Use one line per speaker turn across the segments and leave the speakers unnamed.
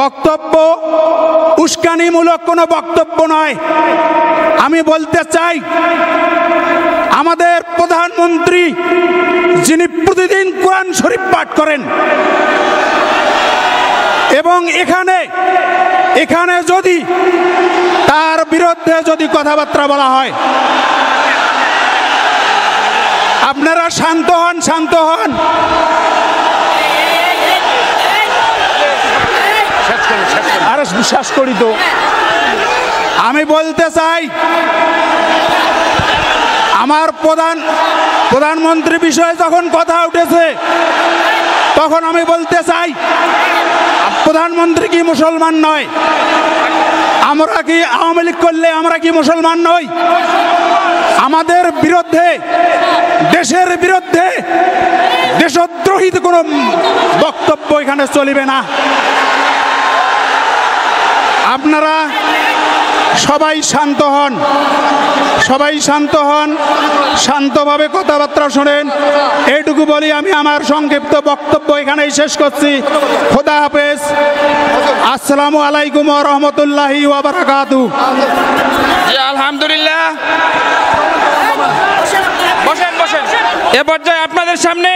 বক্তব্য উস্কানিমূলক কোনো বক্তব্য নয়। আমি বলতে চাই, আমাদের প্রধানমন্ত্রী যিনি প্রতিদিন কোরআন শরীফ পাঠ করেন এবং এখানে যদি তার বিরুদ্ধে যদি কথাবার্তা বলা হয়, আপনারা শান্ত হন। আরে বিশ্বাস করি তো। আমি বলতে চাই, আমার প্রধানমন্ত্রী বিষয়ে যখন কথা উঠেছে তখন আমি বলতে চাই, প্রধানমন্ত্রী কি মুসলমান নয়? আমরা কি আওয়ামী লীগ করলে আমরা কি মুসলমান নই? আমাদের বিরুদ্ধে, দেশের বিরুদ্ধে দেশদ্রোহী কোনো বক্তব্য এখানে চলিবে না। আপনারা সবাই শান্ত হন, শান্তভাবে কথাবার্তা শোনেন। এইটুকু বলি আমি আমার সংক্ষিপ্ত বক্তব্য এখানেই শেষ করছি। খোদা হাফেজ। আসসালামু আলাইকুম ওয়া রাহমাতুল্লাহি ওয়া বারাকাতুহু।
আলহামদুলিল্লাহ, বসেন। এ পর্যায়ে আপনাদের সামনে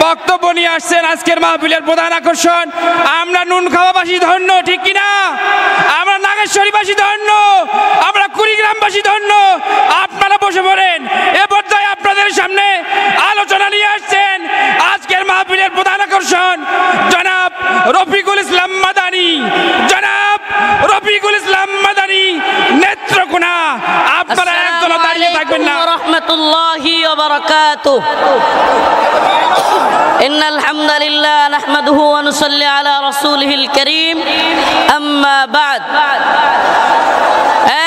বক্তব্য নিয়ে আসছেন আজকের মাহফিলের প্রধান আকর্ষণ। আমরা নুন খাওয়াবাসী ধন্য, ঠিক কিনা? আমরা নাগেশ্বরীবাসী ধন্য, আমরা কুড়িগ্রামবাসী ধন্য। আপনারা বসে পড়েন। এ পর্যায়ে আপনাদের সামনে আলোচনা নিয়ে আসছেন আজকের মাহফিলের প্রধান আকর্ষণ জনাব রফিকুল ইসলাম মাদানী নেত্রকোনা। আপনারা একদল দাঁড়িয়ে থাকবেন না।
রাহমাতুল্লাহি ওয়া বারাকাতুহু। ইন্নাল হামদালিল্লাহ নাহমাদুহু ওয়া নুসাল্লি আলা রাসূলিহিল কারীম। আম্মা বা'দ।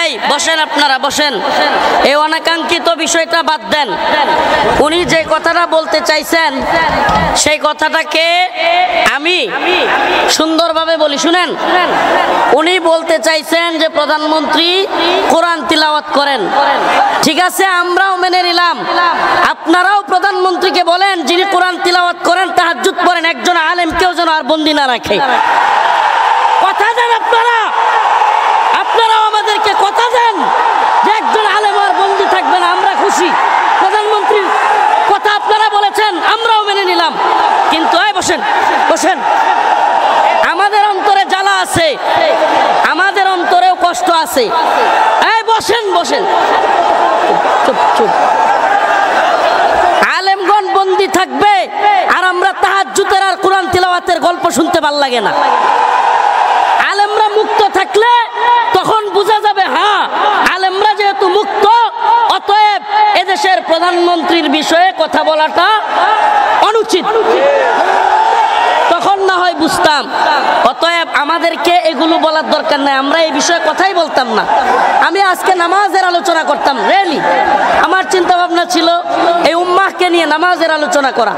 এই বসেন, আপনারা বসেন। এই অনাকাঙ্ক্ষিত বিষয়টা বাদ দেন। উনি যে কথাটা বলতে চাইছেন সেই কথাটাকে আমি সুন্দরভাবে বলি, শুনেন। উনি বলতে চাইছেন যে প্রধানমন্ত্রী কোরআন তিলাওয়াত করেন। ঠিক আছে, আমরাও মেনে নিলাম। আপনারাও প্রধানমন্ত্রীকে বলেন যিনি কোরআন তিলাওয়াত করেন, তাহাজ্জুদ পড়েন, একজন আলেমকেও যেন আর বন্দী না রাখে। কথা দেন আপনারাও আমাদেরকে কথা দেন যে একজন আলেম আর বন্দী থাকবে না। আমরা খুশি, প্রধানমন্ত্রীর কথা আপনারা বলেছেন, আমরাও মেনে নিলাম। কিন্তু এই বসেন। আমাদের অন্তরে জ্বালা আছে, আমাদের অন্তরেও কষ্ট আছে। এই বসেন। চুপ। আলেমগণ বন্দী থাকবে আর আমরা তাহাজ্জুদের আর কোরআন তিলাওয়াতের গল্প শুনতে ভাল লাগে না। আলেমরা মুক্ত থাকলে তখন বোঝা যাবে, হ্যাঁ আলেমরা যেহেতু মুক্ত, অতএব এদেশের প্রধানমন্ত্রীর বিষয়ে কথা বলাটা অনুচিত। তখন না হয় বুঝতাম। অতএব আমাদেরকে এগুলো বলার দরকার নাই, আমরা এই বিষয়ে কথাই বলতাম না। আমি আজকে নামাজের আলোচনা করতাম। রেলি আমার চিন্তা ভাবনা ছিল এই উম্মাহকে নিয়ে নামাজের আলোচনা করা।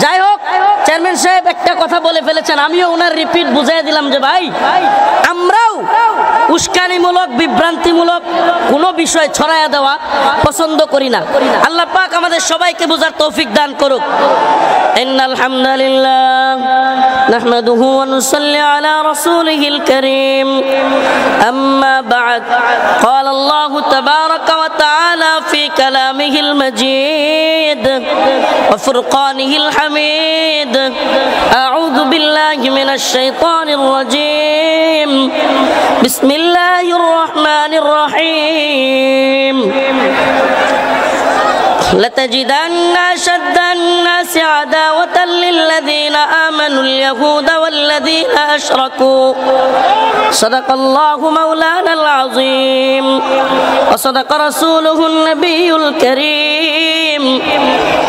যাই হোক, চেয়ারম্যান সাহেব একটা কথা বলে ফেলেছেন, আমিও ওনার রিপিট বুঝাই দিলাম যে ভাই, আমরাও উস্কানিমূলক, বিভ্রান্তিমূলক কোনো বিষয় ছড়ায়া দেওয়া পছন্দ করি না। আল্লাহ পাক আমাদের সবাইকে বোঝার তৌফিক দান করুক। ইন্নাল হামদালিল্লাহ নাহমাদুহু ওয়া নুসাল্লি আলা রাসূলিহিল কারীম। আম্মা বা'দ। ক্বালা আল্লাহু তাবারাকা ওয়া তাআলা ফি কালামিহিল মাজিদ ওয়া ফুরকানিহিল হামিদ। আউযু বিল্লাহি মিনাশ শাইতানির রাজীম। বিসমিল্লাহির রহমানির রহিম। لتجدن أشد الناس عداوة للذين آمنوا اليهود والذين أشركوا. صدق الله مولانا العظيم وصدق رسوله النبي الكريم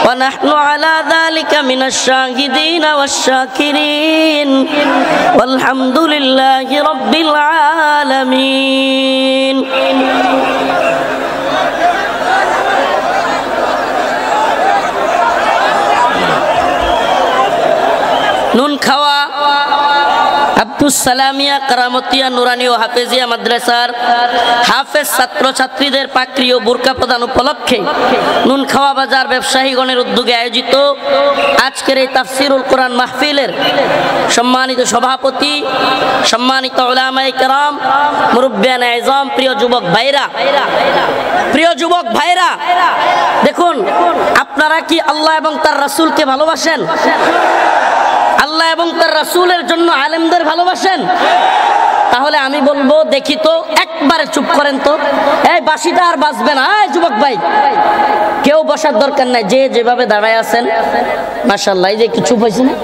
ونحن على ذلك من الشاهدين والشاكرين والحمد لله رب العالمين. নুন খাওয়া আব্দুস সালামিয়া কারামতিয়া নুরানি ও হাফেজিয়া মাদ্রাসার হাফেজ ছাত্রছাত্রীদের পাকড়ি ও বোরকা প্রদান উপলক্ষে নুনখাওয়া বাজার ব্যবসায়ীগণের উদ্যোগে আয়োজিত আজকের এই তাফসিরুল কোরআন মাহফিলের সম্মানিত সভাপতি, সম্মানিত উলামায়ে কেরাম, মুরব্বিয়ানে আযম, প্রিয় যুবক ভাইরা, দেখুন, আপনারা কি আল্লাহ এবং তার রাসূলকে ভালোবাসেন? আল্লাহ এবং তার রাসূলের জন্য আলেমদের ভালোবাসেন? তাহলে আমি বলবো, দেখি তো, একবারে চুপ করেন তো, এই বাঁশিটা আর বাজবে না। এই যুবক ভাই, কেউ বসার দরকার নাই, যে যেভাবে দাঁড়ায় আছেন মাশাআল্লাহ। এই যে একটু চুপ হয়েছে না,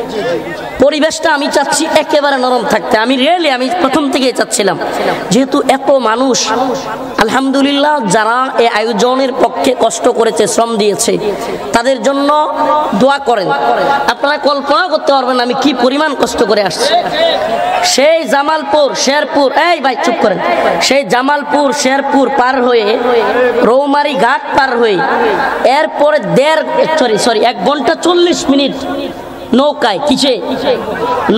পরিবেশটা আমি চাচ্ছি একেবারে নরম থাকতে। আমি প্রথম থেকেই চাচ্ছিলাম, যেহেতু এত মানুষ, আলহামদুলিল্লাহ, যারা এই আয়োজনের পক্ষে কষ্ট করেছে, শ্রম দিয়েছে, তাদের জন্য দোয়া করেন। আপনারা কল্পনা করতে পারবেন আমি কি পরিমাণ কষ্ট করে আসছি। সেই জামালপুর, শেরপুর, এই ভাই চুপ করেন, সেই জামালপুর শেরপুর পার হয়ে, রৌমারী ঘাট পার হয়ে, এরপরে 1 ঘন্টা 40 মিনিট নৌকায়,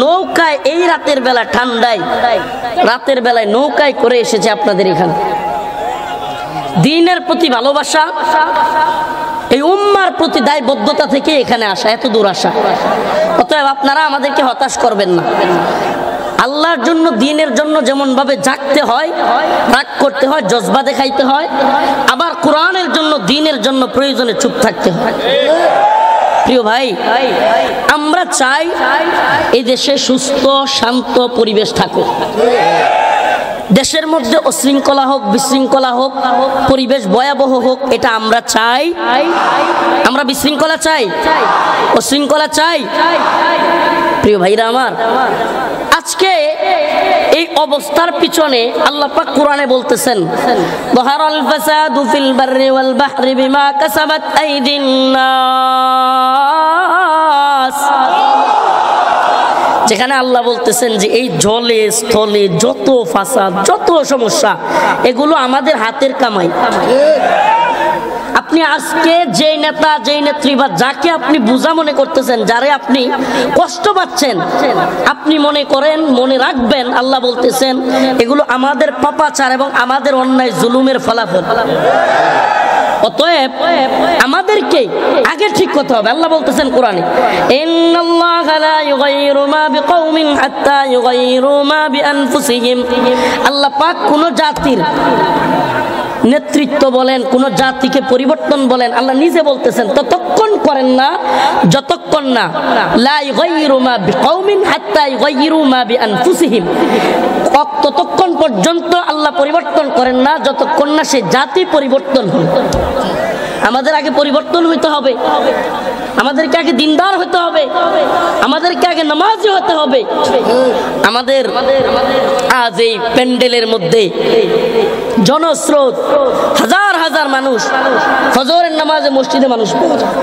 নৌকায়, এই রাতের বেলা, ঠান্ডায় রাতের বেলায় নৌকায় করে এসেছে আপনাদের এখানে। দ্বীনের প্রতি ভালোবাসা, এই উম্মার প্রতি দায়বদ্ধতা থেকে এখানে আসা, এত দূর আসা। অতএব আপনারা আমাদেরকে হতাশ করবেন না। আল্লাহর জন্য, দ্বীনের জন্য যেমন ভাবে জাগতে হয়, রাগ করতে হয়, জজবা দেখাইতে হয়, আবার কোরআনের জন্য, দ্বীনের জন্য প্রয়োজনে চুপ থাকতে হয়। প্রিয় ভাই, আমরা চাই এই দেশে সুস্থ শান্ত পরিবেশ থাকুক। দেশের মধ্যে অশৃঙ্খলা হোক, বিশৃঙ্খলা হোক, পরিবেশ ভয়াবহ হোক, এটা আমরা চাই? আমরা বিশৃঙ্খলা চাই? অশৃঙ্খলা চাই? প্রিয় ভাইরা আমার, আজকে এই অবস্থার পিছনে আল্লাহ পাক কোরআনে বলতেছেন, যাহারাল ফাসাদু ফিল বাররি ওয়াল বাহরি বিমা কাসাবাত আইদিন নাস। যেখানে আল্লাহ বলতেছেন যে এই জলে স্থলে যত ফাসাদ, যত সমস্যা, এগুলো আমাদের হাতের কামাই। আপনি আজকে যে নেতা, যে নেত্রী বা যাকে আপনি বোঝা মনে করতেছেন, যারে আপনি কষ্ট পাচ্ছেন, আপনি মনে করেন, মনে রাখবেন, আল্লাহ বলতেছেন এগুলো আমাদের পাপাচার এবং আমাদের অন্যায় জুলুমের ফলাফল। অতএব আমাদেরকে আগে ঠিক করতে হবে। আল্লাহ বলতেছেন কোরআনে, ইন্নাল্লাহা লা ইউগাইয়িরু মা বিকাউমিন হাত্তা ইউগাইয়িরু মা বিআনফুসিহিম। আল্লাহ পাক কোন জাতির নেতৃত্ব বলেন, কোন জাতিকে পরিবর্তন বলেন, আল্লাহ নিজে বলতেছেন ততক্ষণ করেন না যতক্ষণ না লা ইউগাইয়িরু মা বিকাউমিন হাত্তা ইউগাইয়িরু মা বিআনফুসিহিম, ততক্ষণ পর্যন্ত আল্লাহ পরিবর্তন করেন না যতক্ষণ না সে জাতি পরিবর্তন হয়। আমাদের আগে পরিবর্তন হইতে হবে, আমাদেরকে আগে দিনদার হতে হবে, আমাদেরকে আগে নামাজি হতে হবে। আমাদের আজ এই প্যান্ডেলের মধ্যে জনস্রোত, হাজার হাজার মানুষ, ফজরের নামাজে মসজিদে মানুষ পাওয়া যায়।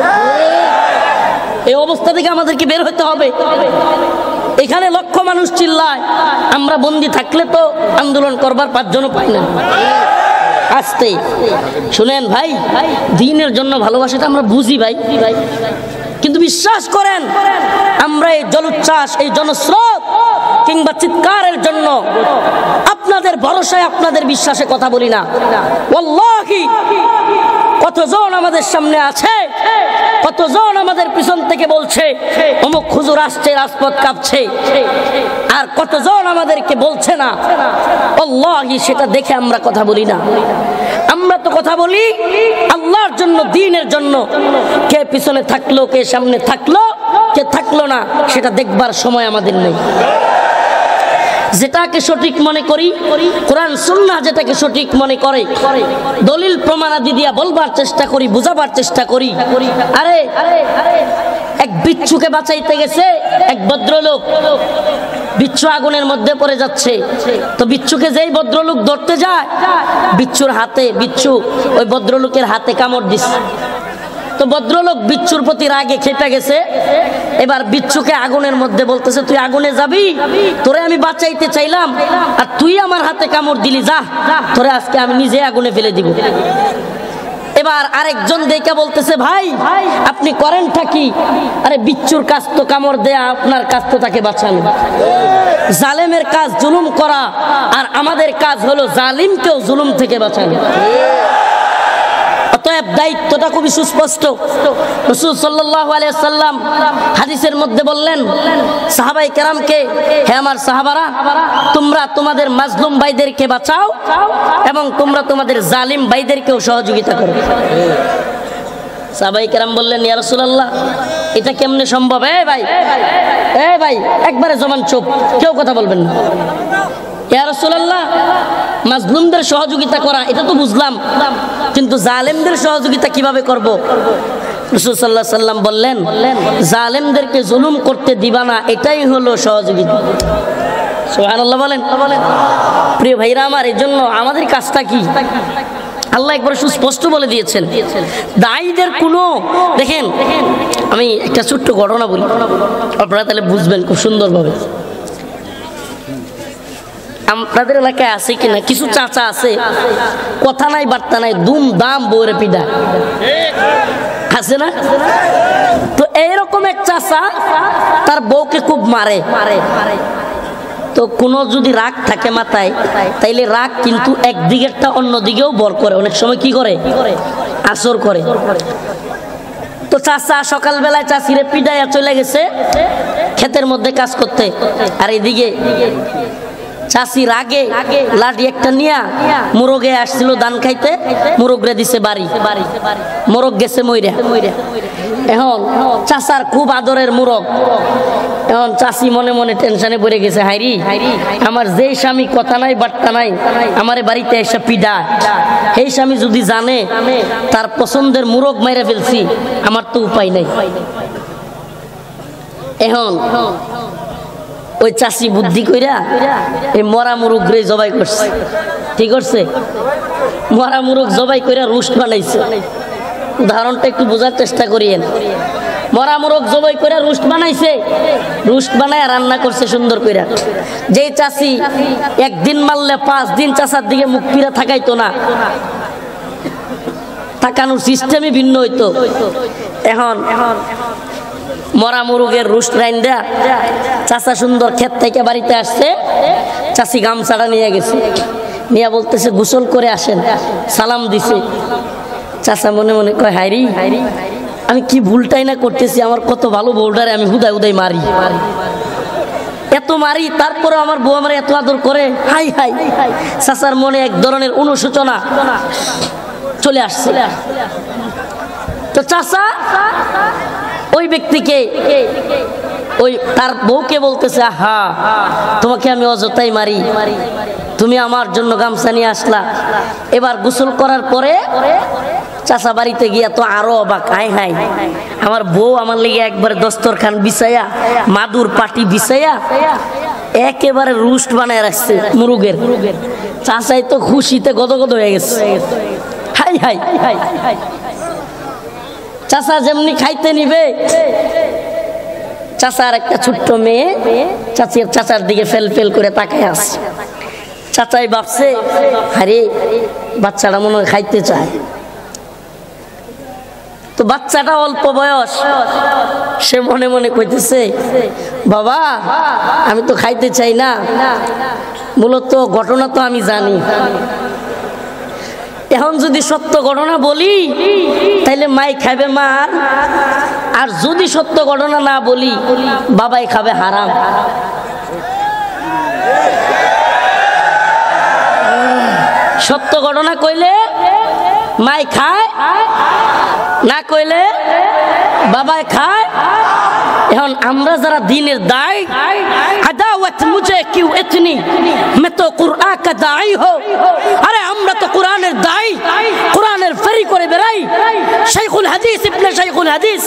এই অবস্থা থেকে আমাদেরকে বের হতে হবে। এখানে লক্ষ মানুষ চিল্লায়, আমরা বন্দি থাকলে তো আন্দোলন করবার 5 জনও পাই না। আস্তে শুনেন ভাই, দ্বীনের জন্য ভালোবাসাটা আমরা বুঝি ভাই, কিন্তু বিশ্বাস করেন, আমরা এই জলোচ্ছ্বাস, এই জনস্রোত কিংবা চিৎকারের জন্য আপনাদের ভরসায়, আপনাদের বিশ্বাসে কথা বলি না। ওয়াল্লাহি কতজন আমাদের সামনে আছে, কতজন আমাদের পিছন থেকে বলছে অমুক হুজুর আসছে, রাজপথ কাঁপছে, আর কতজন আমাদেরকে বলছে না। আল্লাহি সেটা দেখে আমরা কথা বলি না। আমরা তো কথা বলি আল্লাহর জন্য, দ্বীনের জন্য। কে পিছনে থাকলো, কে সামনে থাকলো, কে থাকলো না, সেটা দেখবার সময় আমাদের নেই। যেটাকে সঠিক মনে করি, কোরআন সুন্নাহ যেটাকে সঠিক মনে করে, দলিল প্রমাণাদি দিয়া বলবার চেষ্টা করি, বুঝাবার চেষ্টা করি। আরে এক বিচ্ছুকে বাঁচাইতে গেছে এক ভদ্রলোক, বিচ্ছু আগুনের মধ্যে পড়ে যাচ্ছে। তো বিচ্ছুকে যেই ভদ্রলোক ধরতে যায়, বিচ্ছুর হাতে, বিচ্ছু ওই ভদ্রলোকের হাতে কামড় দিচ্ছে। তো ভদ্রলোক বিচ্ছুর প্রতি রাগে খেপে গেছে। এবার বিচ্ছুকে আগুনের মধ্যে বলতেছে, তুই আগুনে যাবি? তোরে আমি বাঁচাইতে চাইলাম আর তুই আমার হাতে কামড় দিলি, যা, তোরে আজকে আমি নিজে আগুনে ফেলে দিব। এবার আরেকজন দেখে বলতেছে, ভাই আপনি করেনটা কি? আরে বিচ্ছুর কাজ তো কামড় দেয়া, আপনার কাজ তো তাকে বাঁচানো। জালেমের কাজ জুলুম করা, আর আমাদের কাজ হলো জালিমকেও জুলুম থেকে বাঁচানো। অতএব দায়িত্বটা খুবই সুস্পষ্ট। রাসূল সাল্লাল্লাহু আলাইহি ওয়াসাল্লাম হাদিসের মধ্যে বললেন সাহাবায়ে কেরামকে, হে আমার সাহাবারা, তোমরা তোমাদের মাজলুম ভাইদেরকে বাঁচাও এবং তোমরা তোমাদের জালিম ভাইদেরকেও সহযোগিতা করো। সাহাবায়ে কেরাম বললেন, ইয়া রাসূলুল্লাহ, এটা কেমনে সম্ভব? এ ভাই একবারে জবান চুপ, কেউ কথা বলবেন না। ইয়া রাসূলুল্লাহ, মাজলুমদের সহযোগিতা করা এটা তো বুঝলাম, কিন্তু জালেমদের সহযোগিতা কিভাবে করব? রাসূল সাল্লাল্লাহু আলাইহি ওয়াসাল্লাম বললেন, জালেমদেরকে জুলুম করতে দিবা না, এটাই হলো সহযোগিতা। সুবহানাল্লাহ বলেন। প্রিয় ভাইরা আমার, এই জন্য আমাদের কাজটা কি? আল্লাহ একবার সুস্পষ্ট বলে দিয়েছেন, দায়ীদের কোনো, দেখেন আমি একটা ছোট্ট ঘটনা বলি, আপনারা তাহলে বুঝবেন খুব সুন্দরভাবে। আপনাদের এলাকায় আছে কিনা, কিছু চাচা আছে, কথা নাই বার্তা নাই, দুম দাম বউরে পিডা আছে না? তো এইরকম এক চাচা তার বউকে খুব মারে। তো কোনো যদি রাগ থাকে মাথায়, তাইলে রাগ কিন্তু একদিকেরটা অন্যদিকেও বর করে, অনেক সময় কি করে, আসর করে। তো চাচা সকালবেলায় চাচিরে পিডাইয়া চলে গেছে ক্ষেতের মধ্যে কাজ করতে, আর এদিকে চাচি রাগে লাঠি একটা নিয়া মুরগে আসছিল ধান খাইতে, মুরগরে দিছে বাড়ি, মোরগ গেছে মইরা। এখন চাচার খুব আদরের মুরগ, এখন চাচি মনে মনে টেনশনে পড়ে গেছে, হাইরি আমার যেই স্বামী কথা নাই বার্তা নাই আমারে বাড়িতে এসে পিডা, সেই স্বামী যদি জানে তার পছন্দের মুরগ মাইরা ফেলছি, আমার তো উপায় নাই। এখন ওই চাষি বুদ্ধি কইরা এই মরা মুরগ রে জবাই করছে। ঠিক করছে? মরা মুরগ জবাই কইরা রোস্ট বানাইছে। উদাহরণটা একটু বোঝার চেষ্টা করিয়েন। মরা মুরগ জবাই কইরা রোস্ট বানাইছে, রোস্ট বানায় রান্না করছে সুন্দর কইরা। যেই চাষি একদিন মারলে 5 দিন চাষার দিকে মুখ ফিরা থাকাইতো না, তাকানোর সিস্টেমই ভিন্ন হইতো। এখন মরা মুরগের রোস্ট রাইন্দা চাচা সুন্দর ক্ষেত থেকে বাড়িতে আসছে, চাচি গামছাটা নিয়ে গেছে, নিয়ে বলতেছে গোসল করে আসেন, সালাম দিছে। চাচা মনে মনে কয়, হাইরি আমি কি ভুলটাই না করতেছি, আমার কত ভালো বউডারে আমি হুদাই হুদাই মারি, এত মারি, তারপরে আমার বউ আমার এত আদর করে। হাই হাই, চাচার মনে এক ধরনের অনুশোচনা চলে আসছে। তো চাচা ওই ব্যক্তিকে, ওই তার বউকে বলতেছে, হা তোমাকে আমি অযথাই মারি, তুমি আমার জন্য গামছা নিয়ে আসলা। এবার গোসল করার পরে চাচা বাড়িতে গিয়া তো আরো অবাক, হাই হাই আমার বউ আমার লেগে একবারে দস্তরখান বিছাইয়া, মাদুর পাটি বিছাইয়া একেবারে রোস্ট বানায় রাখছে মুরগের। চাচাই তো খুশিতে গদগদ হয়ে গেছে। হাই হাই, চাচা যেমনি খাইতে নিবে, চাচার একটা ছোট্ট মেয়ে চাচার দিকে ফেল ফেল করে তাকায় আসছে। চাচাই ভাবছে, আরে বাচ্চাটা মনে হয় খাইতে চায়। তো বাচ্চাটা অল্প বয়স, সে মনে মনে কইতেছে, বাবা আমি তো খাইতে চাই না, মূলত ঘটনা তো আমি জানি, এখন যদি সত্য ঘটনা বলি তাইলে মাই খাবে মার, আর যদি সত্য ঘটনা না বলি বাবাই খাবে হারাম। সত্য ঘটনা কইলে মাই খায়, না কইলে বাবাই খায়। এখন আমরা যারা দিনের দায়, আদাওয়াত মুঝে কিউ ইতনি, मैं तो कुरान का दाई हो, আরে আমরা তো কোরআনের দায়ী, কোরআনের ফেরি করে বেড়াই। শাইখুল হাদিস ইবনে শাইখুল হাদিস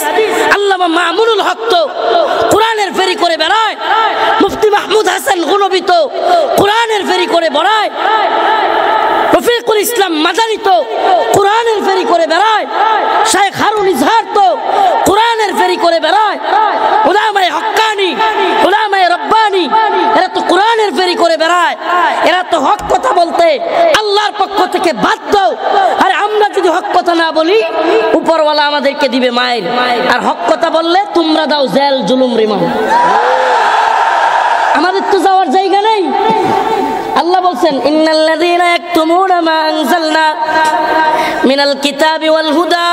আল্লামা মামুনুল হক তো কোরআনের ফেরি করে বেড়ায়, মুফতি মাহমুদ হাসান গুনবী তো কোরআনের ফেরি করে বেড়ায়, রফিকুল ইসলাম মাদানী তো কোরআনের ফেরি করে বেড়ায়, শাইখ হারুন ইজহার তো কোরআনের ফেরি করে বেড়ায়, উলামায়ে হক্কানি, উলামায়ে রব্বানি এরা তো কোরআনের ফেরি করে বেড়ায়। এরা তো হক কথা বলতে আল্লাহর পক্ষ থেকে বাধ্য। আর আমরা যদি হক কথা না বলি উপরওয়ালা আমাদেরকে দিবে মায়ের, আর হক কথা বললে তোমরা দাও জেল জুলুম রিমান্ড। আমাদের তো যাওয়ার জায়গা নেই। আল্লাহ বলছেন ইন্নাল্লাযীনা ইয়াকতুমুনা মা আনজালনা মিনাল কিতাবি ওয়াল হুদা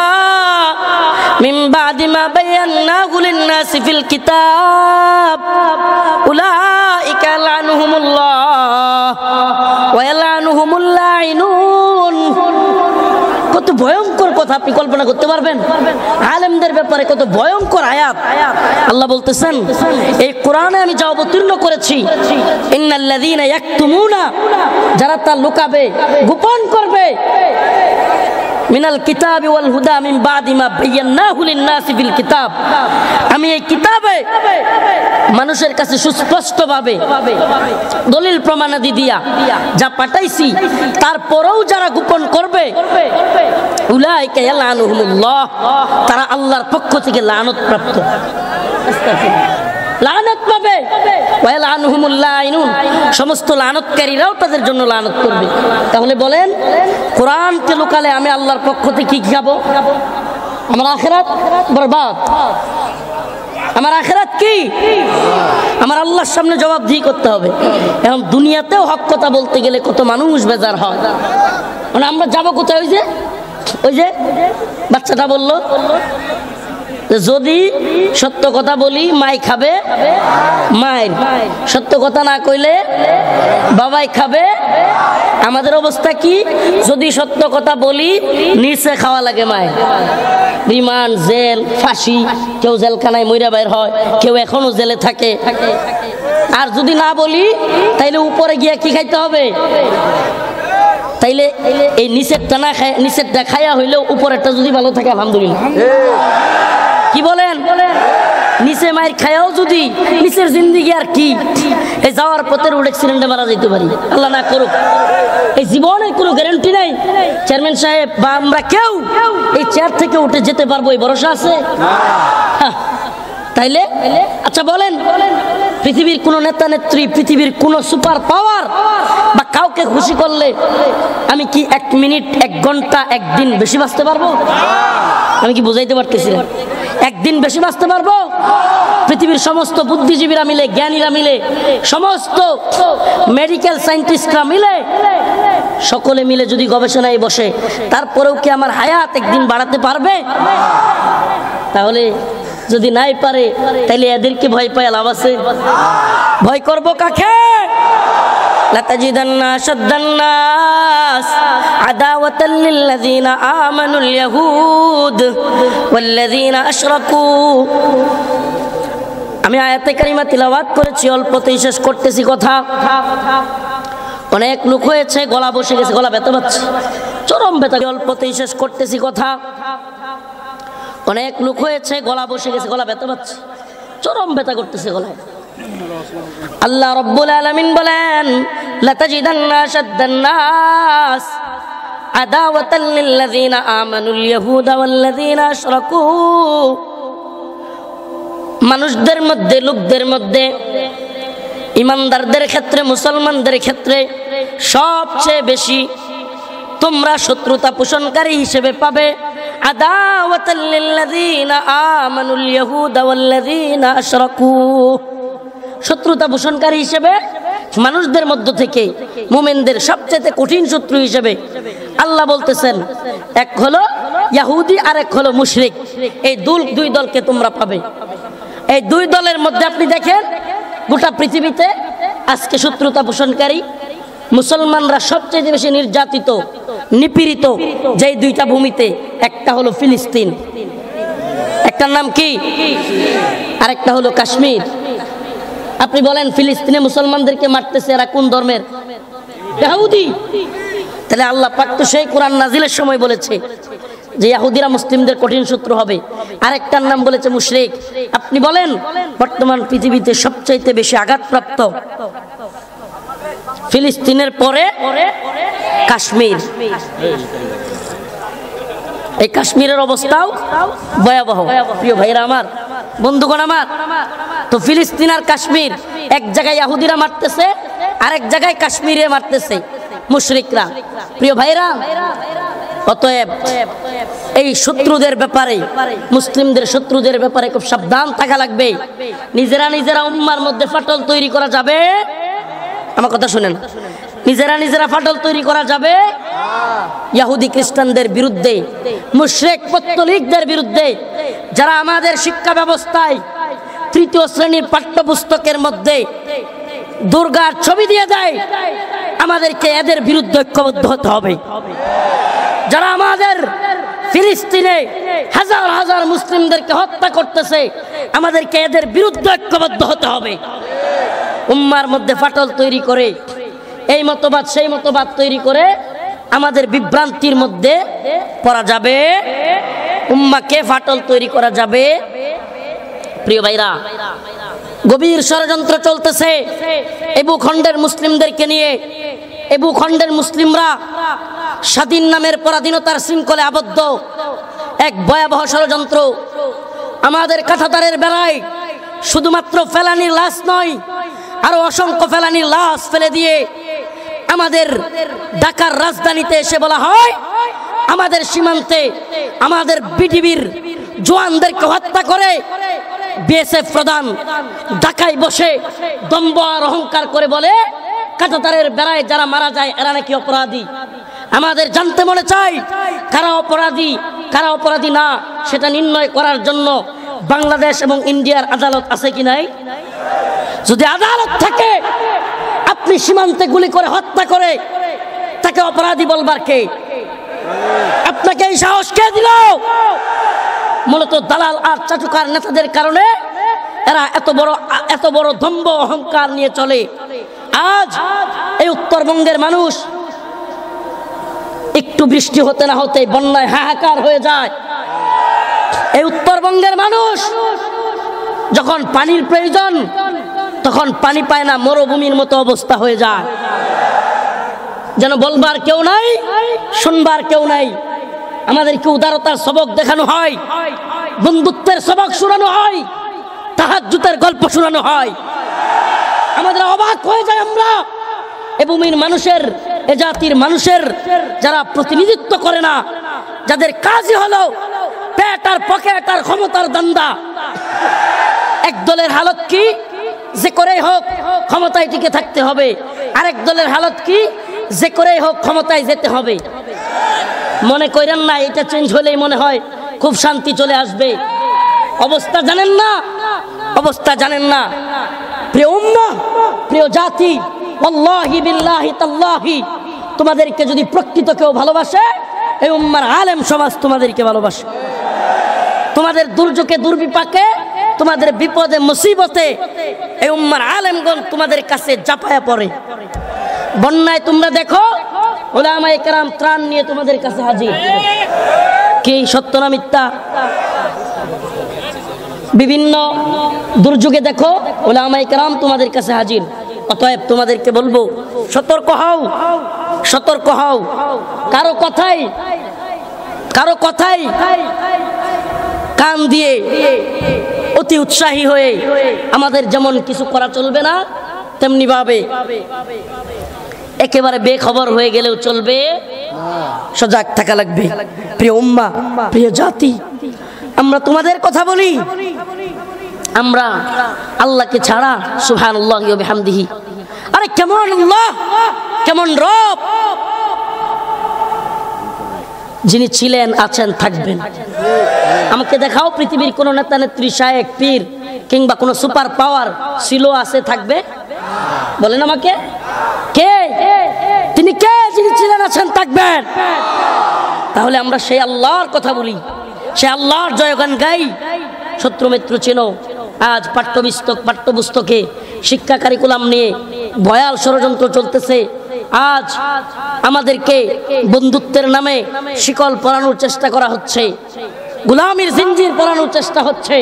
মিন বাদি মা বায়ান্নাহু লিন-নাসি ফিল কিতাব উলাইকা লা'নুহুমুল্লাহ ওয়া ইয়াল'নুহুমুল লা'iনুন। কত ভয়ঙ্কর কথা আপনি কল্পনা করতে পারবেন? আলেমদের ব্যাপারে কত ভয়ঙ্কর আয়াত। আল্লাহ বলতেছেন এই কোরআনে আমি যা অবতীর্ণ করেছি, ইন্নাল্লাযীনা ইয়াকতুমুনা, যারা তা লুকাবে, গোপন করবে, মিনাল কিতাবি ওয়াল হুদা মিন বাদি মা বায়ান্নাহু লিন-নাসি ফিল কিতাব, আমি এই কিতাবে মানুষের কাছে সুস্পষ্টভাবে দলিল প্রমাণাদি দিয়া যা পাঠাইছি, তারপরেও যারা গোপন করবে, উলাইকা ইয়ালআনুহুমুল্লাহ, তারা আল্লাহর পক্ষ থেকে লানত প্রাপ্ত, লানত পাবে, ওয়া ইয়ালআনুহুমুল লাঈনুন, সমস্ত লানতকারীরাও তাদের জন্য লানত করবে। তাহলে বলেন কোরআনকে লুকালে আমি আল্লাহর পক্ষ থেকে কি খাবো? আমার আখিরাত বরবাদ। আমার আখিরাত কি? আমার আল্লাহর সামনে জবাবদিহি করতে হবে। এখন দুনিয়াতেও হক কথা বলতে গেলে কত মানুষ বেজার হয়। মানে আমরা যাবো কোথায়? ওই যে বাচ্চাটা বললো, যদি সত্য কথা বলি মাই খাবে মায়ের, সত্য কথা না কইলে বাবাই খাবে। আমাদের অবস্থা কি? যদি সত্য কথা বলি নিচে খাওয়া লাগে মায়ের, রিমান্ড, জেল, ফাঁসি, কেউ জেলখানায় মইরা বের হয়, কেউ এখনো জেলে থাকে। আর যদি না বলি তাইলে উপরে গিয়া কি খাইতে হবে? তাইলে এই নিচেরটা না খায়, নিচেরটা খাইয়া হইলেও উপরেরটা যদি ভালো থাকে আলহামদুলিল্লাহ। কি বলেন? নিচে মায়ের খায়াও যদি নিচের জিন্দিগি আর কি, এই যাওয়ার পথে রোড অ্যাক্সিডেন্টে মারা যেতে পারি, আল্লাহ না করুক। এই জীবনের কোনো গ্যারান্টি নাই চেয়ারম্যান সাহেব বা আমরা কেউ এই চেয়ার থেকে উঠে যেতে পারবো, এই ভরসা আছে? তাইলে আচ্ছা বলেন, পৃথিবীর কোন নেতা নেত্রী, পৃথিবীর কোন সুপার পাওয়ার বা কাউকে খুশি করলে আমি কি 1 মিনিট, 1 ঘন্টা, 1 দিন বেশি বাঁচতে পারবো? আমি কি বুঝাইতে পারতেছি না? 1 দিন বেশি বাঁচতে পারবো? পৃথিবীর সমস্ত বুদ্ধিজীবীরা মিলে, জ্ঞানীরা মিলে, সমস্ত মেডিকেল সায়েন্টিস্টরা মিলে, সকলে মিলে যদি গবেষণায় বসে, তারপরেও কি আমার হায়াত 1 দিন বাড়াতে পারবে? তাহলে যদি নাই পারে তাইলে এদেরকে ভয় পায় লাভ আছে? ভয় করব কাকে? লাতাজিদান্না আশাদ্দান্নাস আদাওয়াতাল লিল্লাযীনা আমানুল ইয়াহুদ ওয়াল্লাযীনা আশরাকু। আমি আয়াতে কারিমা তিলাওয়াত করেছি, অল্পতেই শেষ করতেছি কথা। অনেক লোক হয়েছে, গলা বসে গেছে, গলা ব্যথা পাচ্ছে, চরম ব্যথা। অল্পতেই শেষ করতেছি কথা। অনেক লোক হয়েছে, গলা বসে গেছে, গলা ব্যথা পাচ্ছে, চরম ব্যথা করতেছে গলায়। আল্লাহ রাব্বুল আলামিন বলেন লাতাজিদান্না আশাদ্দান্নাস আদাওয়াতাল লিল্লাযীনা আমানুল ইয়াহুদা ওয়াল্লাযীনা আশরাকু। মানুষদের মধ্যে, লোকদের মধ্যে, ইমানদারদের ক্ষেত্রে, মুসলমানদের ক্ষেত্রে সবচেয়ে বেশি তোমরা শত্রুতা পোষণকারী হিসেবে পাবে আদাওয়াতাল লিল্লাযীনা আমানুল ইয়াহুদা ওয়াল্লাযীনা আশরাকু। শত্রুতা পোষণকারী হিসেবে মানুষদের মধ্য থেকে মুমিনদের সবচেয়ে কঠিন শত্রু হিসেবে আল্লাহ বলতেছেন, এক হলো ইহুদি আর এক হলো মুশরিক। এই দুই দলকে তোমরা পাবে। এই 2 দলের মধ্যে আপনি দেখেন গোটা পৃথিবীতে আজকে শত্রুতা পোষণকারী মুসলমানরা সবচেয়ে বেশি নির্যাতিত, নিপীড়িত যেই 2টা ভূমিতে, একটা হলো ফিলিস্তিন, একটার নাম কি, আর একটা হলো কাশ্মীর। আপনি বলেন ফিলিস্তিনে মুসলমানদেরকে মারতেছে এরা কোন ধর্মের? ইহুদি। তাহলে আল্লাহ পাক তো সেই কোরআন নাজিলের সময় বলেছে যে ইহুদিরা মুসলিমদের কঠিন শত্রু হবে, আরেকটার নাম বলেছে মুশরিক। আপনি বলেন বর্তমান পৃথিবীতে সবচাইতে বেশি আঘাতপ্রাপ্ত ফিলিস্তিনের পরে কাশ্মীর। এই কাশ্মীরের অবস্থাও ভয়াবহ। প্রিয় ভাইরা আমার, বন্ধুগণ আমার, তো ফিলিস্তিন আর কাশ্মীর, এক জায়গায় ইহুদিরা মারতেছে, আরেক জায়গায় কাশ্মীরে মারতেছে মুশরিকরা। প্রিয় ভাইরা, অতএব এই শত্রুদের ব্যাপারে, মুসলিমদের শত্রুদের ব্যাপারে খুব সাবধান থাকা লাগবে। নিজেরা উম্মার মধ্যে ফাটল তৈরি করা যাবে, আমার কথা শুনেন, নিজেরা ফাটল তৈরি করা যাবে ইহুদি খ্রিস্টানদের বিরুদ্ধে, মুশরিক পত্তলিকদের বিরুদ্ধে, যারা আমাদের শিক্ষা ব্যবস্থায় তৃতীয় শ্রেণীর পাঠ্যপুস্তকের মধ্যে দুর্গার ছবি দিয়ে দেয়। আমাদেরকে এদের বিরুদ্ধে ঐক্যবদ্ধ হতে হবে। যারা আমাদের ফিলিস্তিনে হাজার হাজার মুসলিমদেরকে হত্যা করতেছে, আমাদেরকে এদের বিরুদ্ধে ঐক্যবদ্ধ হতে হবে। উম্মার মধ্যে ফাটল তৈরি করে, এই মতবাদ সেই মতবাদ তৈরি করে আমাদের বিভ্রান্তির মধ্যে পড়া যাবে, উম্মাকে ফাটল তৈরি করা যাবে। প্রিয় ভাইরা, গভীর ষড়যন্ত্র চলতেছে এই ভূখণ্ডের মুসলিমদেরকে নিয়ে। এই ভূখণ্ডের মুসলিমরা স্বাধীন নামের পরাধীনতার শৃঙ্খলে আবদ্ধ এক ভয়াবহ ষড়যন্ত্র। আমাদের কাঁটাতারের বেলায় শুধুমাত্র ফেলানির লাশ নয়, আরো অসংখ্য ফেলানির লাশ ফেলে দিয়ে আমাদের ঢাকার রাজধানীতে এসে বলা হয় আমাদের সীমান্তে আমাদের বিটিভির জওয়ানদেরকে হত্যা করে বিএসএফ প্রধান ঢাকায় বসে দম্ভ আর অহংকার করে বলে কাঁটাতারের বেড়ায় যারা মারা যায় এরা নাকি অপরাধী। আমাদের জানতে মনে চাই কারা অপরাধী কারা অপরাধী না, সেটা নির্ণয় করার জন্য বাংলাদেশ এবং ইন্ডিয়ার আদালত আছে কি নাই? যদি আদালত থাকে, আপনি সীমান্তে গুলি করে হত্যা করে তাকে অপরাধী বলবার কে? আপনাকে এই সাহস কে দিল? মূলত দালাল আর চাটুকার নেতাদের কারণে এরা এত বড় দম্ভ অহংকার নিয়ে চলে। আজ এই উত্তরবঙ্গের মানুষ একটু বৃষ্টি হতে না হতে বন্যায় হাহাকার হয়ে যায়। এই উত্তরবঙ্গের মানুষ যখন পানির প্রয়োজন তখন পানি পায় না, মরুভূমির মতো অবস্থা হয়ে যায়। যেন বলবার কেউ নাই, শুনবার কেউ নাই। আমাদেরকে উদারতার সবক দেখানো হয়, বন্ধুত্বের সবক শোনানো হয়, তাহাজ্জুদের গল্প শোনানো হয়। আমাদের অবাক হয়ে যায় আমরা এ ভূমির মানুষের, এ জাতির মানুষের যারা প্রতিনিধিত্ব করে না, যাদের কাজই হলো পেট আর পকেট আর ক্ষমতার দান্দা। এক দলের হালত কি, যে করেই হোক ক্ষমতায় টিকে থাকতে হবে, আরেক দলের হালত কি, যে করেই হোক ক্ষমতায় যেতে হবে। মনে করেন না এটা চেঞ্জ হলেই মনে হয় খুব শান্তি চলে আসবে। অবস্থা জানেন না, অবস্থা জানেন না। প্রিয় উম্মাহ, প্রিয় জাতি, আল্লাহি বিল্লাহি তাল্লাহি, তোমাদেরকে যদি প্রকৃত কেউ ভালোবাসে, এই উম্মার আলেম সমাজ তোমাদেরকে ভালোবাসে। তোমাদের দুর্যোগে দুর্বিপাকে, তোমাদের বিপদে মুসিবতে এই উম্মার আলেমগণ তোমাদের কাছে জাপায়া পড়ে। বন্যায় তোমরা দেখো উলামায়ে কেরাম ত্রাণ নিয়ে তোমাদের কাছে হাজির। কি সত্য না মিথ্যা? বিভিন্ন দুর্যোগে দেখো উলামায়ে কেরাম তোমাদের কাছে হাজির। অতএব তোমাদেরকে বলবো, সতর্ক হও, সতর্ক হও। কারো কথাই কান দিয়ে অতি উৎসাহী হয়ে আমাদের যেমন কিছু করা চলবে না, তেমনি ভাবে একেবারে বেখবর হয়ে গেলেও চলবে, সজাগ থাকা লাগবে। প্রিয় উম্মাহ, প্রিয় জাতি, আমরা তোমাদের কথা বলি, আমরা আল্লাহকে ছাড়া সুবহানাল্লাহি ওয়া বিহামদিহি, আরে কেমন আল্লাহ, কেমন রব, যিনি ছিলেন, আছেন, থাকবেন। আমাকে দেখাও পৃথিবীর কোন নেতা নেত্রী, শায়েখ, পীর কিংবা কোন সুপার পাওয়ার ছিল, আছে, থাকবে? বলেন আমাকে, কে? তিনি কে যিনি ছিলেন, আছেন, থাকবেন? তাহলে আমরা সেই আল্লাহর কথা বলি, সে আল্লাহর জয়গান গাই। শত্রু মিত্র চেনো। আজ পাঠ্যপুস্তকে শিক্ষা কারিকুলাম নিয়ে ভয়াল ষড়যন্ত্র চলতেছে। আজ আমাদেরকে বন্ধুত্বের নামে শিকল পরানোর চেষ্টা করা হচ্ছে, গোলামির জিঞ্জির পরানোর চেষ্টা হচ্ছে।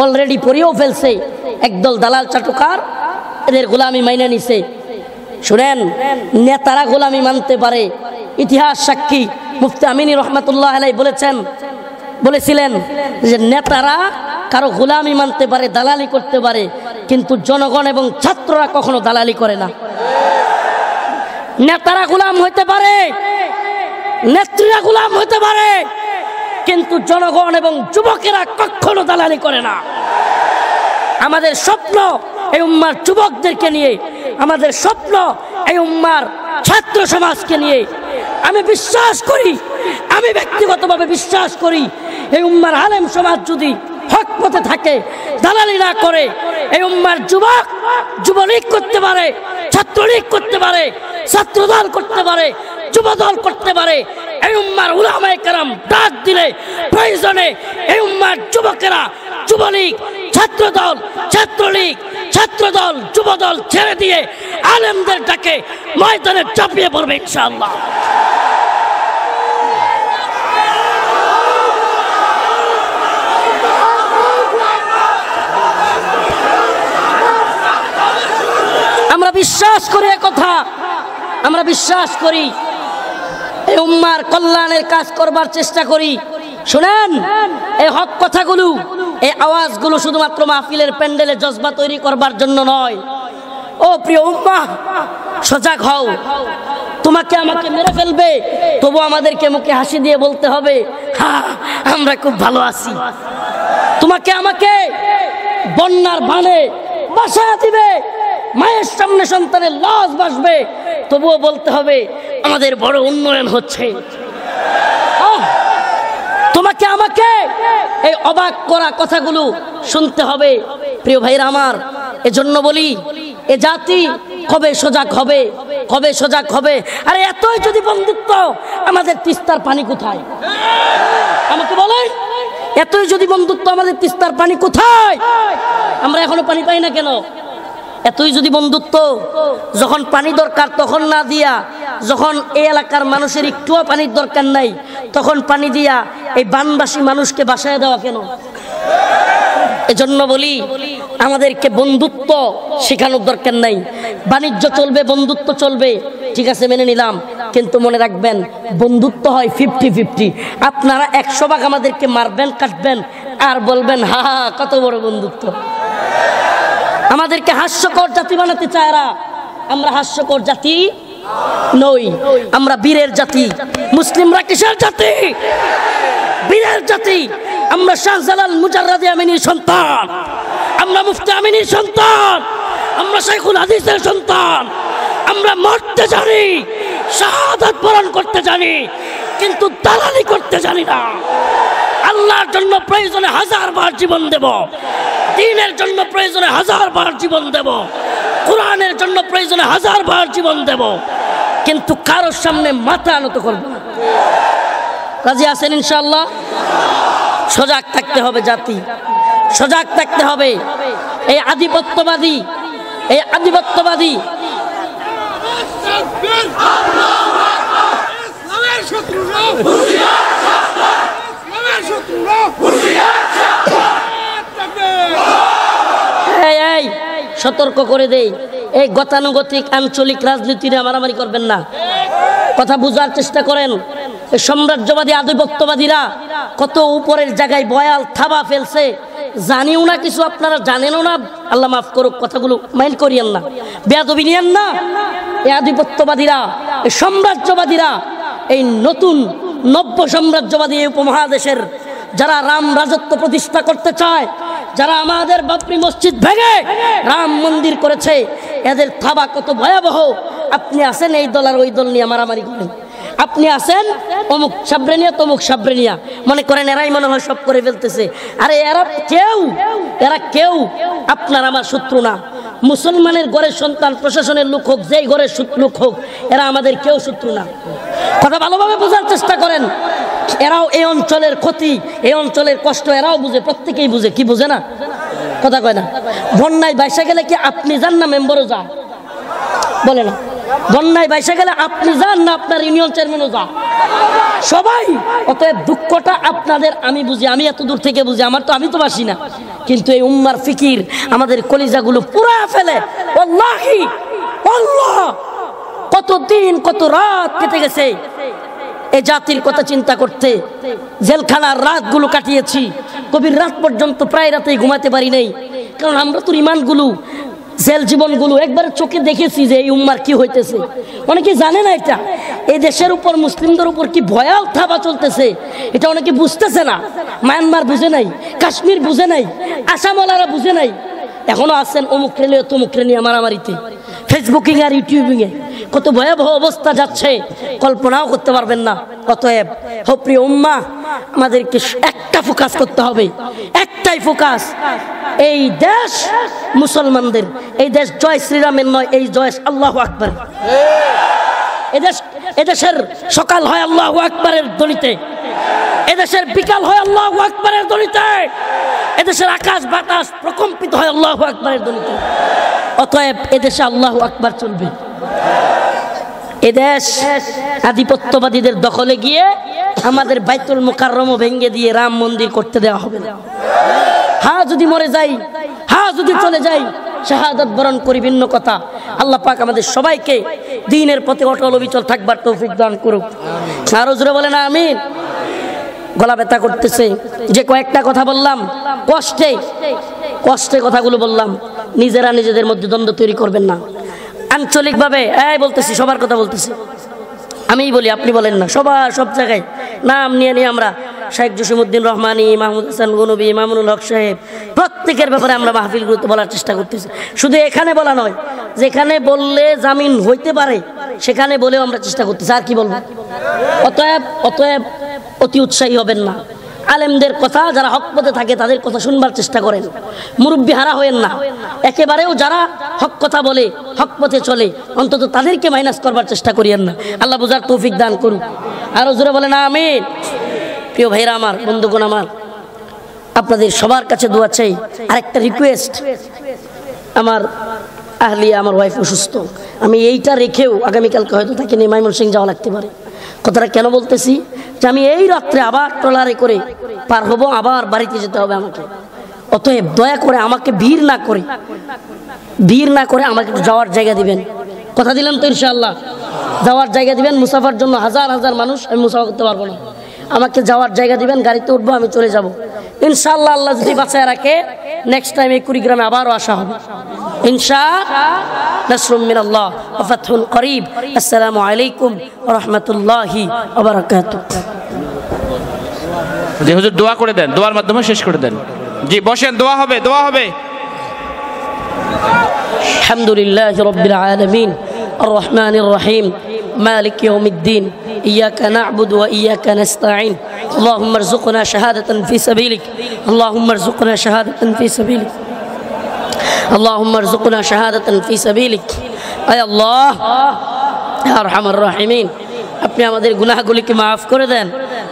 অলরেডি পরিয়েও ফেলছে একদল দালাল চাটুকার, এদের গোলামি মাইনে নিছে। শুনেন, নেতারা গোলামি মানতে পারে। ইতিহাস সাক্ষী মুফতি আমিনী রহমাতুল্লাহ আলাইহি বলেছিলেন যে নেতারা কারো গোলামি মানতে পারে, দালালি করতে পারে, কিন্তু জনগণ এবং ছাত্ররা কখনো দালালি করে না। নেতারা গোলাম হইতে পারে, নেত্রীরা গোলাম হইতে পারে, কিন্তু জনগণ এবং যুবকেরা কখনো দালালি করে না। আমাদের স্বপ্ন এই উম্মার যুবকদেরকে নিয়ে, আমাদের স্বপ্ন এই উম্মার ছাত্র সমাজকে নিয়ে। আমি বিশ্বাস করি, আমি ব্যক্তিগতভাবে বিশ্বাস করি, এই উম্মার আলেম সমাজ যদি হক পথে থাকে, দালালি না করে, এই উম্মার যুবক যুবলীগ করতে পারে, ছাত্রলীগ করতে পারে, ছাত্রদল করতে পারে, যুবদল করতে পারে। এই উম্মার উলামায়ে কেরাম ডাক দিলে প্রয়োজনে এই উম্মার যুবকেরা যুবলীগ, ছাত্রদল, ছাত্রলীগ, ছাত্রদল, যুবদল ছেড়ে দিয়ে আলেমদের ডাকে ময়দানে চাপিয়ে পড়বে ইনশাআল্লাহ। আমরা বিশ্বাস করি একথা, আমরা বিশ্বাস করি এই উম্মার কল্যাণের কাজ করবার চেষ্টা করি। শুনেন, এই হক কথাগুলো, এই আওয়াজগুলো শুধুমাত্র মাহফিলের প্যান্ডেলে জজবা তৈরি করবার জন্য নয়। ও প্রিয় উম্মাহ, সজাগ হও। তোমাকে আমাকে মেরে ফেলবে, তবু আমাদেরকে মুখে হাসি দিয়ে বলতে হবে, হ্যাঁ আমরা খুব ভালো আছি। তোমাকে আমাকে বন্যার বানে বাসায় দিবে, মায়ের সামনে সন্তানের লাশ ভাসবে, তবুও বলতে হবে আমাদের বড় উন্নয়ন হচ্ছে। তোমাকে আমাকে এই অবাক করা কথাগুলো শুনতে হবে। প্রিয় ভাইরা আমার, এজন্য বলি, এ জাতি কবে সজাগ হবে, কবে সজাগ হবে? আরে এতই যদি বন্ধুত্ব, আমাদের তিস্তার পানি কোথায়? আমাকে বলেন, এতই যদি বন্ধুত্ব, আমাদের তিস্তার পানি কোথায়? আমরা এখনো পানি পাই না কেন? এতই যদি বন্ধুত্ব, যখন পানি দরকার তখন না দিয়া, যখন এই এলাকার মানুষের একটুও পানির দরকার নাই তখন পানি দিয়া এই বানবাসী মানুষকে বাসায় দেওয়া কেন? এজন্য বলি, আমাদেরকে বন্ধুত্ব শেখানোর দরকার নাই। বাণিজ্য চলবে, বন্ধুত্ব চলবে, ঠিক আছে মেনে নিলাম, কিন্তু মনে রাখবেন বন্ধুত্ব হয় 50-50। আপনারা 100 ভাগ আমাদেরকে মারবেন, কাটবেন, আর বলবেন হা হা কত বড় বন্ধুত্ব। আমাদেরকে হাস্যকর জাতি বানাতে চায় এরা। আমরা হাস্যকর জাতি নই, আমরা বীরের জাতি। মুসলিমরা কিসের জাতি? বীরের জাতি। আমরা শাহজালাল মুজাররাদে আমিনীর সন্তান, আমরা মুফতি আমিনীর সন্তান, আমরা শাইখুল হাদিসের সন্তান। আমরা মরতে জানি, শাহাদাত বরণ করতে জানি, কিন্তু দালালি করতে জানি না। আল্লাহর জন্য প্রয়োজনে 1000 বার জীবন দেব, দ্বীনের জন্য প্রয়োজনে 1000 বার জীবন দেব, কোরআনের জন্য প্রয়োজনে 1000 বার জীবন দেব, কিন্তু কারোর সামনে মাথা নত করব না। রাজি আছেন ইনশাআল্লাহ? সজাগ থাকতে হবে জাতি, সজাগ থাকতে হবে। এই আধিপত্যবাদী, এই আধিপত্যবাদী এই সতর্ক করে দেই, এই গতানুগতিক আঞ্চলিক রাজনীতিতে মারামারি করবেন না। কথা বুঝার চেষ্টা করেন। এই সাম্রাজ্যবাদী আধিপত্যবাদীরা কত উপরের জায়গায় বয়াল থাবা ফেলছে, জানিও না কিছু, আপনারা জানেনও না। আল্লাহ মাফ করুক, কথাগুলো মাইল করিয়েন না, বেয়াদবি নিয়েন না। এই আধিপত্যবাদীরা, এই সাম্রাজ্যবাদীরা, এই নতুন নব্য সাম্রাজ্যবাদী এই উপমহাদেশের যারা রাম রাজত্ব প্রতিষ্ঠা করতে চায়, যারা আমাদের বাবরি মসজিদ ভেঙে রাম মন্দির করেছে, এদের থাবা কত ভয়াবহ। আপনি আছেন এই দল আর ওই দল নিয়ে মারামারি করেন, আপনি আছেন অমুক সাবরেনিয়া তমুক সাবরেনিয়া, মনে করেন এরাই মনে হয় সব করে ফেলতেছে। আরে এরা কেউ আপনার আমার শত্রু না। মুসলমানের ঘরের সন্তান, প্রশাসনের লোক হোক, যেই ঘরের লোক হোক, এরা আমাদের কেউ শত্রু না। কথা ভালোভাবে বোঝার চেষ্টা করেন। এরাও এই অঞ্চলের ক্ষতি, এই অঞ্চলের কষ্ট এরাও বুঝে, প্রত্যেকেই বুঝে। কি বুঝে না? কথা কয় না। বন্যায় বাইসা গেলে কি আপনি যান না মেম্বারও যা? বলে না। বন্যায় বাইসা গেলে আপনি যান না আপনার ইউনিয়ন চেয়ারম্যানও যা? সবাই। অতএব দুঃখটা আপনাদের আমি বুঝি, আমি এত দূর থেকে বুঝি, আমি তো বাসি না, কিন্তু এই উম্মার ফিকির আমাদের কলিজাগুলো পুরা ফেলে। ওয়াল্লাহি আল্লাহ, কত দিন কত রাত কেটে গেছে এই জাতির কথা চিন্তা করতে। জেলখানার রাতগুলো কাটিয়েছি, গভীর রাত পর্যন্ত, প্রায় রাতেই ঘুমাতে পারি নাই, কারণ আমরা তো ইমানগুলো জেল জীবনগুলো একবার চোখে দেখেছি যে এই উম্মার কি হইতেছে। অনেকে জানে না এটা, এই দেশের উপর মুসলিমদের উপর কি ভয়াল থাবা চলতেছে এটা অনেকে বুঝতেছে না। মায়ানমার বুঝে নাই, কাশ্মীর বুঝে নাই, আসামওয়ালারা বুঝে নাই, এখনো আছেন অমুক ট্রেনে তমুক ট্রেনে মারামারিতে, ফেসবুকিং আর ইউটিউবিংয়ে কত ভয়াবহ অবস্থা যাচ্ছে কল্পনাও করতে পারবেন না। অতএব ও প্রিয় উম্মাহ, আমাদেরকে একটা ফোকাস করতে হবে, একটাই ফোকাস, এই দেশ মুসলমানদের, এই দেশ জয় শ্রীরামের নয়, এই জয় আল্লাহু আকবার। এদেশের সকাল হয় আল্লাহু আকবারের ধ্বনিতে, এদেশের বিকাল হয় আল্লাহু আকবারের ধ্বনিতে, এদেশের আকাশ বাতাস প্রকম্পিত হয় আল্লাহু আকবারের ধ্বনিতে। অতএব এদেশে আল্লাহু আকবার চলবে। এদেশ আধিপত্যবাদীদের দখলে গিয়ে আমাদের বাইতুল মুকাররম ভেঙে দিয়ে রাম মন্দির করতে দেওয়া হবে না। হ্যাঁ যদি মরে যাই, হ্যাঁ যদি চলে যাই, শাহাদাত বরণ করি ভিন্ন কথা। আল্লাহ পাক আমাদের সবাইকে দ্বীনের পথে অটল অবিচল থাকবার তৌফিক দান করুক। আরো জোরে বলেন আমিন। গলা ব্যথা করতেছে, যে কয়েকটা কথা বললাম কষ্টে কষ্টে কথাগুলো বললাম, নিজেরা নিজেদের মধ্যে দ্বন্দ্ব তৈরি করবেন না। আঞ্চলিকভাবে এই বলতেছি, সবার কথা বলতেছি, আমিই বলি আপনি বলেন না, সবার সব জায়গায় নাম নিয়ে নিয়ে আমরা শেখ জসিমউদ্দিন রহমানী, মাহমুদ হাসান গনবী, মামুনুল হক সাহেব, প্রত্যেকের ব্যাপারে আমরা মাহফিলগুলোতে বলার চেষ্টা করতেছি। শুধু এখানে বলা নয়, যেখানে বললে জামিন হইতে পারে সেখানে বলেও আমরা চেষ্টা করতেছি। আর কি বলবো? অতএব অতি উৎসাহী হবেন না। আলেমদের কথা, যারা হক পথে থাকে তাদের কথা শুনবার চেষ্টা করেন, মুরব্বী হারা হয়েন না। একেবারেও যারা হক কথা বলে, হক পথে চলে, অন্তত তাদেরকে মাইনাস করবার চেষ্টা করিয়েন না। আল্লাহ বুঝার তৌফিক দান করুক। আরো জোরে বলেন আমিন। প্রিয় ভাইরা আমার, বন্ধুগণ আমার, আপনাদের সবার কাছে দোয়া চাই। আরেকটা রিকোয়েস্ট, আমার আহলিয়া, আমার ওয়াইফ অসুস্থ, আমি এইটা রেখেও আগামীকালকে হয়তো তাকে নিয়ে ময়মনসিংহ যাওয়া লাগতে পারে। কথাটা কেন বলতেছি, যে আমি এই রাত্রে আবার ট্রলারে করে পার হবো, আবার বাড়িতে যেতে হবে আমাকে। অতএব দয়া করে আমাকে ভিড় না করে আমাকে একটু যাওয়ার জায়গা দিবেন। কথা দিলাম তো ইনশাআল্লাহ, যাওয়ার জায়গা দিবেন। মুসাফার জন্য হাজার হাজার মানুষ, আমি মুসাফা করতে পারবো না, আমাকে যাওয়ার জায়গা দিবেন, গাড়িতে উঠবো, আমি চলে যাব ইনশাআল্লাহ। আল্লাহ যদি বাঁচায় রাখে, নেক্সট টাইম এই কুড়িগ্রামে আবারও আসা হবে ইনশাআল্লাহ। নাসরুম মিনাল্লাহ ওয়া ফাতহুন করিব। আসসালামু আলাইকুম ওয়া রাহমাতুল্লাহি ওয়া বারাকাতুহু।
জি হুজুর দোয়া করে দেন, দোয়ার মাধ্যমে শেষ করে দেন। জি বসেন, দোয়া হবে, দোয়া হবে।
আলহামদুলিল্লাহি রাব্বিল আলামিন আর রহমানির রহিম মালিক ইয়াউমিদ্দিন ইয়্যাকা না'বুদু ওয়া ইয়্যাকা নাস্তাঈন আল্লাহুম্মা আরযুকনা শাহাদাতান ফি সাবিলিক আল্লাহুম্মা আরযুকনা শাহাদাতান ফি সাবিলিক আল্লাহুম্মা আরযুকনা শাহাদাতান ফি সাবিলিক। আয় আল্লাহ ইয়া আরহামার রাহিমিন, আপনি আমাদের গুনাহগুলিকে মাফ করে দেন।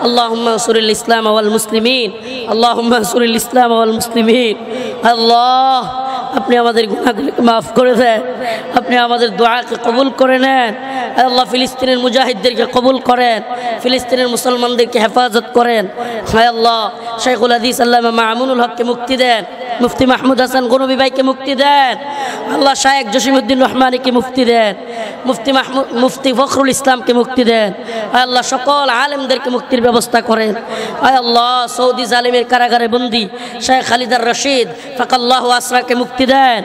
আল্লাহুম্মা আনসুরিল ইসলাম ওয়াল মুসলিমিন আল্লাহুম্মা আনসুরিল ইসলাম ওয়াল মুসলিমিন। আল্লাহ আপনি আমাদের গুনাহগুলিকে মাফ করে দেন, আপনি আমাদের দোয়াকে কবুল করে নেন। আল্লাহ ফিলিস্তিনের মুজাহিদদেরকে কবুল করেন, ফিলিস্তিনের মুসলমানদেরকে হেফাজত করেন। হায় আল্লাহ শাইখুল হাদিস আল্লামা মামুনুল হককে মুক্তি দেন, মুফতি মাহমুদ হাসান গনবী ভাইকে মুক্তি দেন। আল্লাহ শেখ জসিমউদ্দিন রহমানীকে মুক্তি দেন, মুফতি ফখরুল ইসলামকে মুক্তি দেন। আয় আল্লাহ সকল আলেমদেরকে মুক্তির ব্যবস্থা করেন। আয় আল্লাহ সৌদি জালিমের কারাগারে বন্দী শেখ খালিদার রশিদ ফাকাল্লাহু আসরাকে মুক্তি দেন।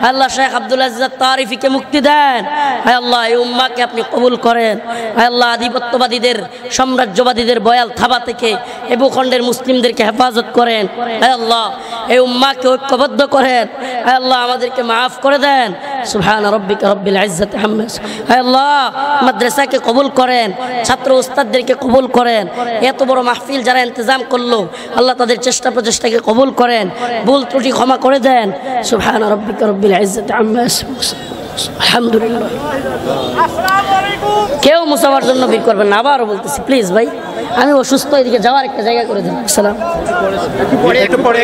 আল্লাহ শেখ আব্দুল আজিজ তারিফিকে মুক্তি দেন। আয় আল্লাহ এই উম্মাহকে আপনি কবুল করেন। আয় আল্লাহ আধিপত্যবাদীদের, সাম্রাজ্যবাদীদের বয়াল থাবা থেকে এ ভূখণ্ডের মুসলিমদেরকে হেফাজত করেন। আয় আল্লাহ এই উম্মাহকে ঐক্যবদ্ধ করেন। আয় আল্লাহ আমাদেরকে মাফ করে দেন। সুবহান রাব্বিকা রব্বিল ইজ্জাতি আম্মা ইয়াসিফুন। আয় আল্লাহ মাদ্রাসাকে কবুল করেন, ছাত্র উস্তাদদেরকে কবুল করেন। এত বড় মাহফিল যারা ইন্তজাম করলো, আল্লাহ তাদের চেষ্টা প্রচেষ্টাকে কবুল করেন, ভুল ত্রুটি ক্ষমা করে দেন। সুবহান রাব্বিকা রব্বিল ইজ্জাতি আম্মা ইয়াসিফুন। আলহামদুলিল্লাহ। কেউ মুসাফার জন্য ভিড় করবেন না, আবারও বলতেছি প্লিজ ভাই, আমি অসুস্থ, এদিকে যাওয়ার একটা জায়গা করে দেন। আসসালাম।
একটু পরে